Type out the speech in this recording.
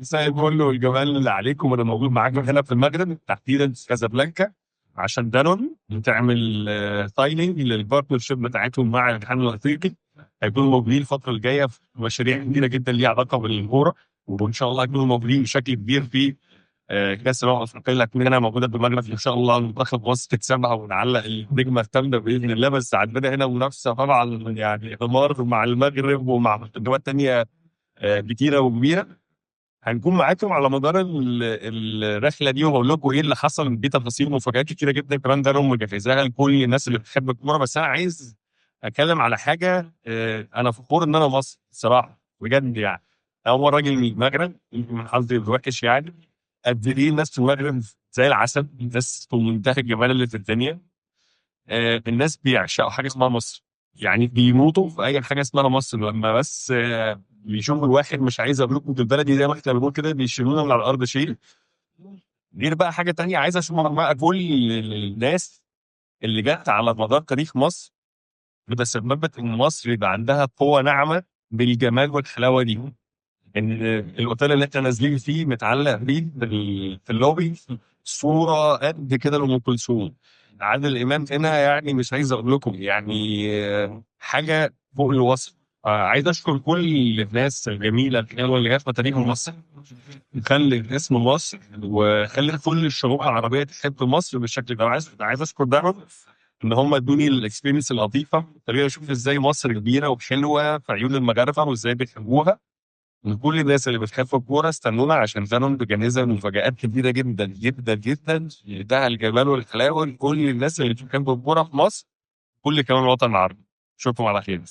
مساء الفل والجمال اللي عليكم. انا موجود معاكم هنا في المغرب، تحديدا في كازابلانكا، عشان دانون بتعمل سايننج للبارتنرشيب بتاعتهم مع الاتحاد الافريقي. هيكونوا موجودين الفتره الجايه في مشاريع كبيره جدا ليها علاقه بالكوره، وان شاء الله هيكونوا موجودين بشكل كبير في كاس الامم الافريقيه اللي هتكون هنا موجوده في المغرب. ان شاء الله منتخب مصر تكسبها ونعلق النجمه الثامنه باذن الله. بس عندنا هنا منافسه طبعا، يعني غمار مع المغرب ومع منتخبات ثانيه كتيره وكبيره. هنكون معاكم على مدار الرحله دي، وهقول لكم ايه اللي حصل. دي تفاصيل ومفاجآت كتيره جدا كمان ده مجهزاها لكل الناس اللي بتحب الكوره. بس انا عايز اتكلم على حاجه. انا فخور ان انا مصري صراحه بجد يعني. اول راجل من المغرب، يمكن من حظي الوحش يعني. قد ايه الناس في المغرب زي العسل، الناس في منتهى الجمال اللي في الدنيا. الناس بيعشقوا حاجه اسمها مصر، يعني بيموتوا في اي حاجه اسمها مصر. لما بس بيشوفوا الواحد، مش عايز اقول لكم بالبلدي زي ما احنا بنقول كده، بيشيلونا من على الارض شيل. غير بقى حاجه تانية، عايز اشكر بقى كل الناس اللي جت على مدار تاريخ مصر بتسببت ان مصر يبقى عندها قوه ناعمه بالجمال والحلاوه دي. ان الاوتيل اللي احنا نازلين فيه متعلق بيه في اللوبي صوره قد كده لام كلثوم. عادل امام هنا، يعني مش عايز اقول لكم يعني حاجه فوق الوصف. عايز اشكر كل الناس الجميله الحلوه اللي جت في تاريخ مصر، خلت اسم مصر وخلت كل الشعوب العربيه تحب مصر بالشكل ده. عايز اشكر ده ان هم ادوني الاكسبيرينس اللطيفه، خليني اشوف ازاي مصر كبيره وحلوه في عيون المغاربه وازاي بيحبوها. لكل الناس اللي بتحب الكوره استنونا، عشان فعلا مجهزه مفاجآت كبيره جدا جدا جدا لده الجمال والحلاوه لكل الناس اللي بتحب الكوره في مصر، كل كمان الوطن العربي. اشوفكم على خير.